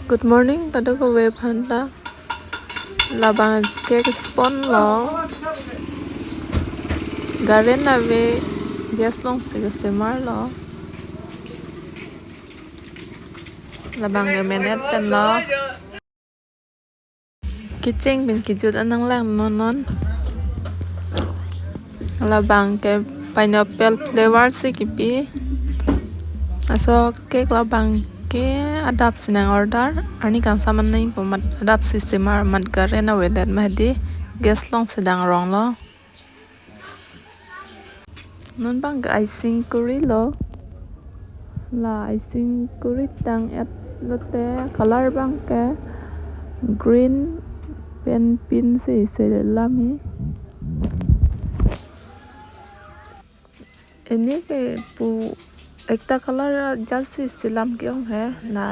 Good morning, pada ko web handa. Labang cake spawn lo. Garen na we gas long sigasimar lo. Labang remenet ten lo. Kitching bin kijut anang lang non. Labang ke pineapple flavor si kipi. Aso cake labang ke adap sinang order. Ani kan saman nain pemat adap sistemar mat garen na we dat mahdi gas long sedang rong lo. Non bang icing kuri lo. La icing kuri tang et lote color bang ke green pen pin se lami. Ini ke pu ekta color jasi silam kyong hai na